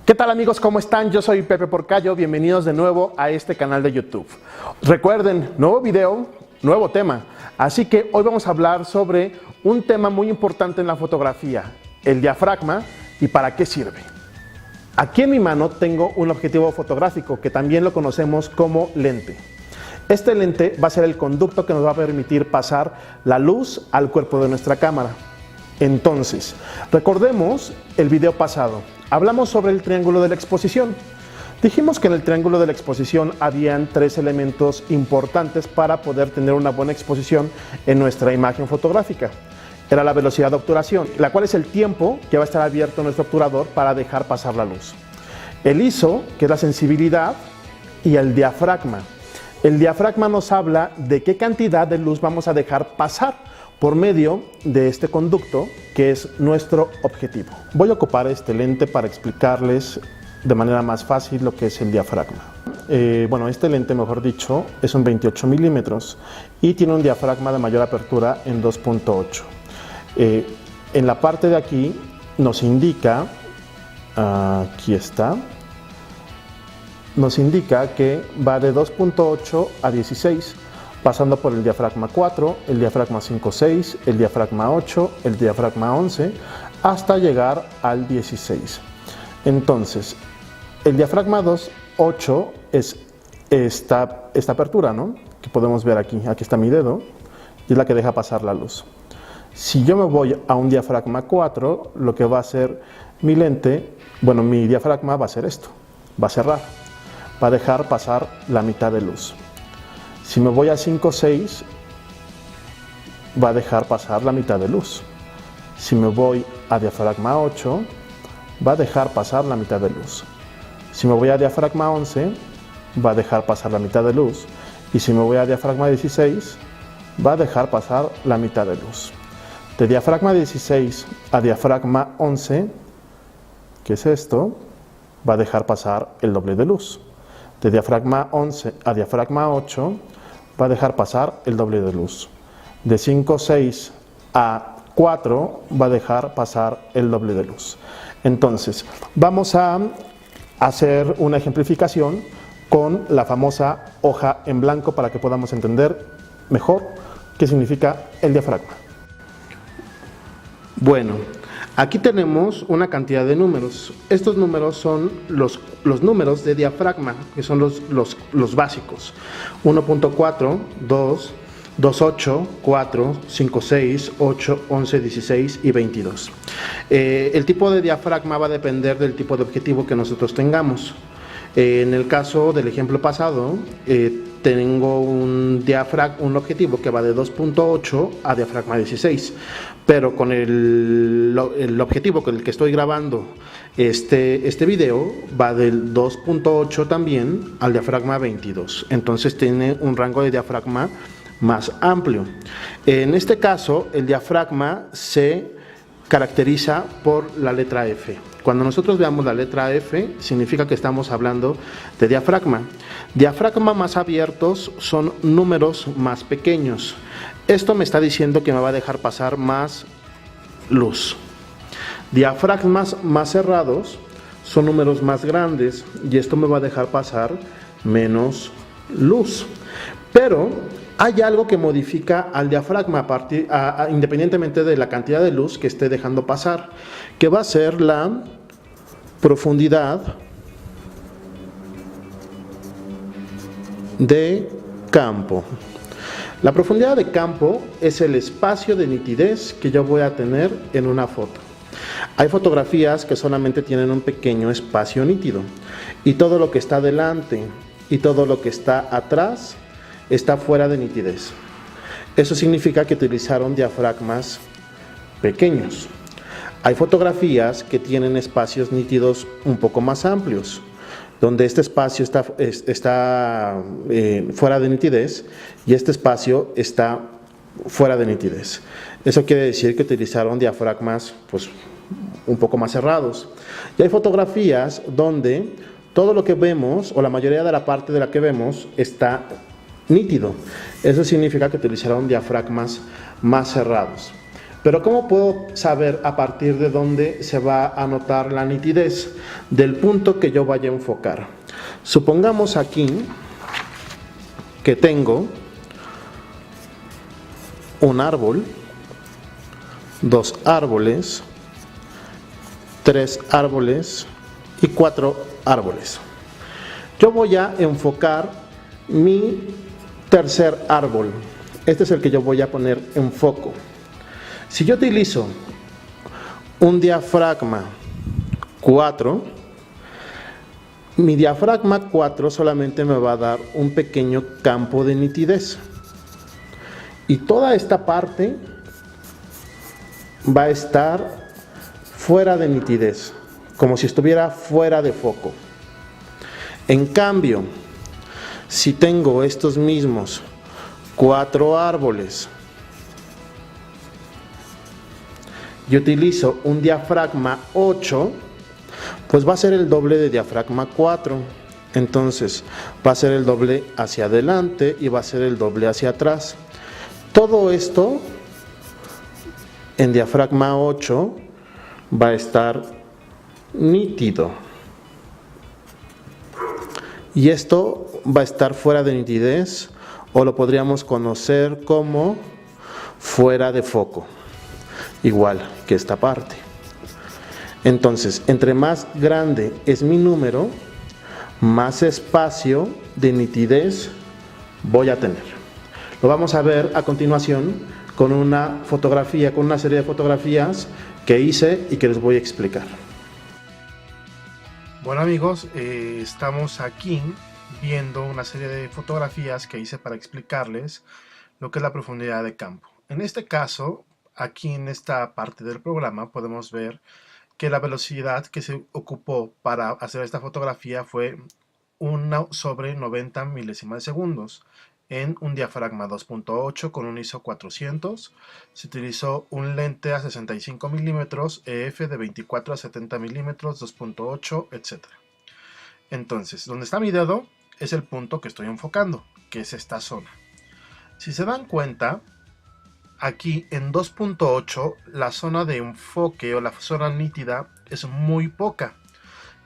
¿Qué tal amigos? ¿Cómo están? Yo soy Pepe Porcayo, bienvenidos de nuevo a este canal de YouTube. Recuerden, nuevo video, nuevo tema. Así que hoy vamos a hablar sobre un tema muy importante en la fotografía, el diafragma y para qué sirve. Aquí en mi mano tengo un objetivo fotográfico que también lo conocemos como lente. Este lente va a ser el conducto que nos va a permitir pasar la luz al cuerpo de nuestra cámara. Entonces, recordemos el video pasado. Hablamos sobre el triángulo de la exposición. Dijimos que en el triángulo de la exposición habían tres elementos importantes para poder tener una buena exposición en nuestra imagen fotográfica. Era la velocidad de obturación, la cual es el tiempo que va a estar abierto nuestro obturador para dejar pasar la luz. El ISO, que es la sensibilidad, y el diafragma. El diafragma nos habla de qué cantidad de luz vamos a dejar pasar por medio de este conducto que es nuestro objetivo. Voy a ocupar este lente para explicarles de manera más fácil lo que es el diafragma. Este lente, mejor dicho, es un 28 milímetros y tiene un diafragma de mayor apertura en 2.8. En la parte de aquí nos indica, aquí está, nos indica que va de 2.8 a 16, pasando por el diafragma 4, el diafragma 5-6, el diafragma 8, el diafragma 11, hasta llegar al 16. Entonces, el diafragma 2.8 es esta apertura, ¿no? Que podemos ver aquí. Aquí está mi dedo y es la que deja pasar la luz. Si yo me voy a un diafragma 4, lo que va a hacer mi lente, mi diafragma va a hacer esto, va a cerrar, va a dejar pasar la mitad de luz. Si me voy a 5-6, va a dejar pasar la mitad de luz. Si me voy a diafragma 8, va a dejar pasar la mitad de luz. Si me voy a diafragma 11, va a dejar pasar la mitad de luz. Y si me voy a diafragma 16, va a dejar pasar la mitad de luz. De diafragma 16 a diafragma 11, que es esto, va a dejar pasar el doble de luz. De diafragma 11 a diafragma 8, va a dejar pasar el doble de luz. De 5-6 a 4 va a dejar pasar el doble de luz. Entonces, vamos a hacer una ejemplificación con la famosa hoja en blanco para que podamos entender mejor qué significa el diafragma. Bueno, aquí tenemos una cantidad de números. Estos números son los números de diafragma, que son los básicos. 1.4, 2, 2.8, 4, 5.6, 8, 11, 16 y 22. El tipo de diafragma va a depender del tipo de objetivo que nosotros tengamos. En el caso del ejemplo pasado, tengo un objetivo que va de 2.8 a diafragma 16, pero con el objetivo con el que estoy grabando este video va del 2.8 también al diafragma 22, entonces tiene un rango de diafragma más amplio. En este caso, el diafragma se caracteriza por la letra F. Cuando nosotros veamos la letra F, significa que estamos hablando de diafragma. Diafragma más abiertos son números más pequeños. Esto me está diciendo que me va a dejar pasar más luz. Diafragmas más cerrados son números más grandes y esto me va a dejar pasar menos luz. Pero hay algo que modifica al diafragma independientemente de la cantidad de luz que esté dejando pasar, que va a ser la profundidad de campo. La profundidad de campo es el espacio de nitidez que yo voy a tener en una foto. Hay fotografías que solamente tienen un pequeño espacio nítido y todo lo que está delante y todo lo que está atrás está fuera de nitidez. Eso significa que utilizaron diafragmas pequeños. Hay fotografías que tienen espacios nítidos un poco más amplios, donde este espacio está fuera de nitidez y este espacio está fuera de nitidez. Eso quiere decir que utilizaron diafragmas un poco más cerrados. Y hay fotografías donde todo lo que vemos, o la mayoría de la parte de la que vemos, está nítido. Eso significa que utilizaron diafragmas más cerrados. Pero ¿cómo puedo saber a partir de dónde se va a notar la nitidez? Del punto que yo vaya a enfocar. Supongamos aquí que tengo un árbol, 2 árboles, 3 árboles y 4 árboles. Yo voy a enfocar mi tercer árbol. Este es el que yo voy a poner en foco. Si yo utilizo un diafragma 4, mi diafragma 4 solamente me va a dar un pequeño campo de nitidez. Y toda esta parte va a estar fuera de nitidez, como si estuviera fuera de foco. En cambio, si tengo estos mismos 4 árboles y utilizo un diafragma 8, pues va a ser el doble de diafragma 4. Entonces va a ser el doble hacia adelante y va a ser el doble hacia atrás. Todo esto en diafragma 8 va a estar nítido. Y esto va a estar fuera de nitidez, o lo podríamos conocer como fuera de foco, igual que esta parte. Entonces, entre más grande es mi número, más espacio de nitidez voy a tener. Lo vamos a ver a continuación con una fotografía, con una serie de fotografías que hice y que les voy a explicar. Bueno amigos, estamos aquí viendo una serie de fotografías que hice para explicarles lo que es la profundidad de campo. En este caso, aquí en esta parte del programa podemos ver que la velocidad que se ocupó para hacer esta fotografía fue 1 sobre 90 milésimas de segundos en un diafragma 2.8 con un ISO 400. Se utilizó un lente a 65 milímetros, EF de 24 a 70 milímetros, 2.8, etc. Entonces, donde está mi dedo es el punto que estoy enfocando, que es esta zona. Si se dan cuenta, aquí en 2.8 la zona de enfoque o la zona nítida es muy poca,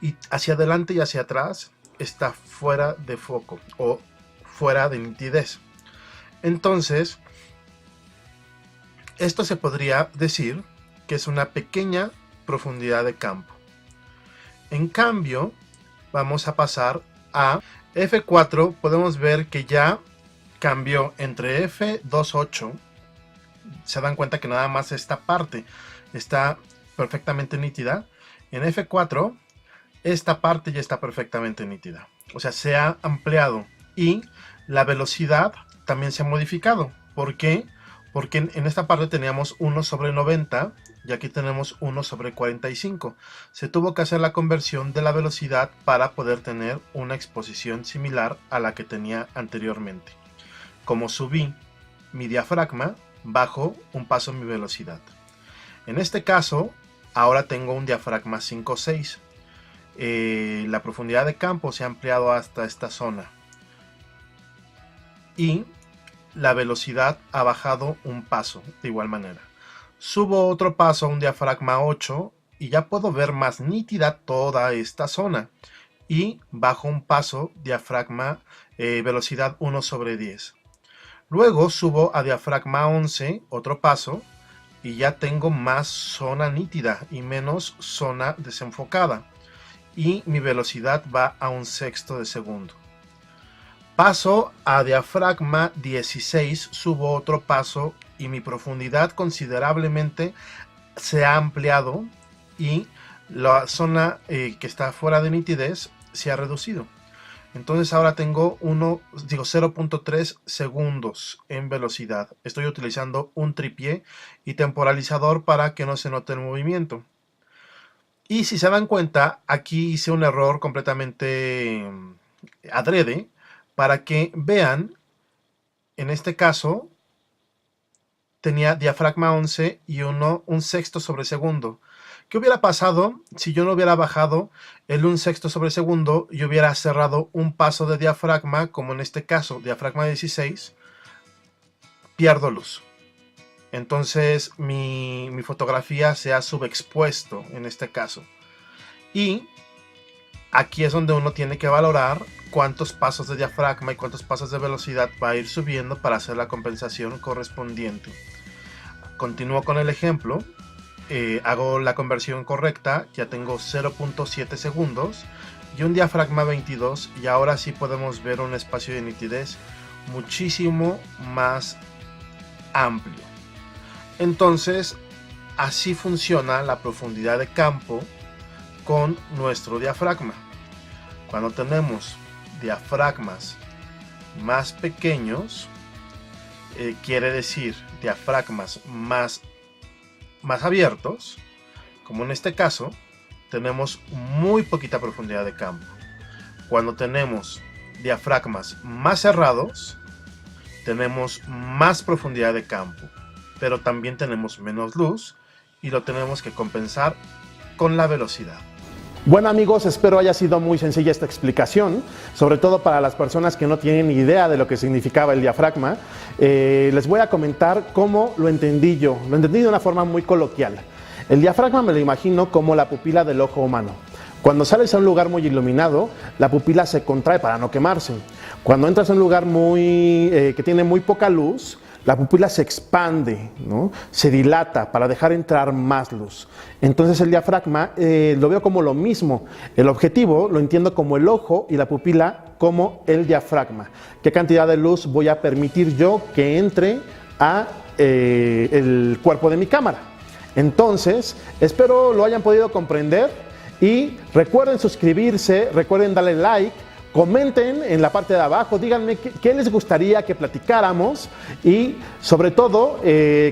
y hacia adelante y hacia atrás está fuera de foco o fuera de nitidez. Entonces, esto se podría decir que es una pequeña profundidad de campo. En cambio, vamos a pasar a F4. Podemos ver que ya cambió entre F2.8. Se dan cuenta que nada más esta parte está perfectamente nítida. En F4 esta parte ya está perfectamente nítida, o sea, se ha ampliado, y la velocidad también se ha modificado. ¿Por qué? Porque en esta parte teníamos 1 sobre 90 y aquí tenemos 1 sobre 45. Se tuvo que hacer la conversión de la velocidad para poder tener una exposición similar a la que tenía anteriormente. Como subí mi diafragma, bajo un paso mi velocidad. En este caso, ahora tengo un diafragma 5.6. La profundidad de campo se ha ampliado hasta esta zona y la velocidad ha bajado un paso de igual manera. Subo otro paso a un diafragma 8 y ya puedo ver más nítida toda esta zona, y bajo un paso diafragma velocidad 1 sobre 10. Luego subo a diafragma 11, otro paso, y ya tengo más zona nítida y menos zona desenfocada, y mi velocidad va a 1/6 de segundo. Paso a diafragma 16, subo otro paso y mi profundidad considerablemente se ha ampliado y la zona que está fuera de nitidez se ha reducido. Entonces ahora tengo 0.3 segundos en velocidad. Estoy utilizando un tripié y temporalizador para que no se note el movimiento. Y si se dan cuenta, aquí hice un error completamente adrede para que vean. En este caso tenía diafragma 11 y 1/6 sobre segundo. ¿Qué hubiera pasado si yo no hubiera bajado el 1/6 sobre segundo y hubiera cerrado un paso de diafragma, como en este caso, diafragma 16? Pierdo luz. entonces mi fotografía se ha subexpuesto en este caso. Y aquí es donde uno tiene que valorar cuántos pasos de diafragma y cuántos pasos de velocidad va a ir subiendo para hacer la compensación correspondiente. Continúo con el ejemplo. Hago la conversión correcta, ya tengo 0.7 segundos y un diafragma 22, y ahora sí podemos ver un espacio de nitidez muchísimo más amplio. Entonces, así funciona la profundidad de campo con nuestro diafragma. Cuando tenemos diafragmas más pequeños, quiere decir diafragmas más abiertos, como en este caso, tenemos muy poquita profundidad de campo. Cuando tenemos diafragmas más cerrados, tenemos más profundidad de campo, pero también tenemos menos luz y lo tenemos que compensar con la velocidad. Bueno amigos, espero haya sido muy sencilla esta explicación, sobre todo para las personas que no tienen idea de lo que significaba el diafragma. Les voy a comentar cómo lo entendí yo. Lo entendí de una forma muy coloquial. El diafragma me lo imagino como la pupila del ojo humano. Cuando sales a un lugar muy iluminado, la pupila se contrae para no quemarse. Cuando entras a un lugar que tiene muy poca luz, la pupila se expande, ¿no? Se dilata para dejar entrar más luz. Entonces el diafragma lo veo como lo mismo. El objetivo lo entiendo como el ojo y la pupila como el diafragma. ¿Qué cantidad de luz voy a permitir yo que entre a el cuerpo de mi cámara? Entonces, espero lo hayan podido comprender y recuerden suscribirse, recuerden darle like. Comenten en la parte de abajo, díganme qué les gustaría que platicáramos y sobre todo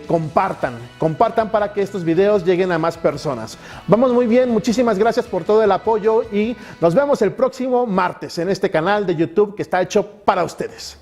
compartan para que estos videos lleguen a más personas. Vamos muy bien, muchísimas gracias por todo el apoyo y nos vemos el próximo martes en este canal de YouTube que está hecho para ustedes.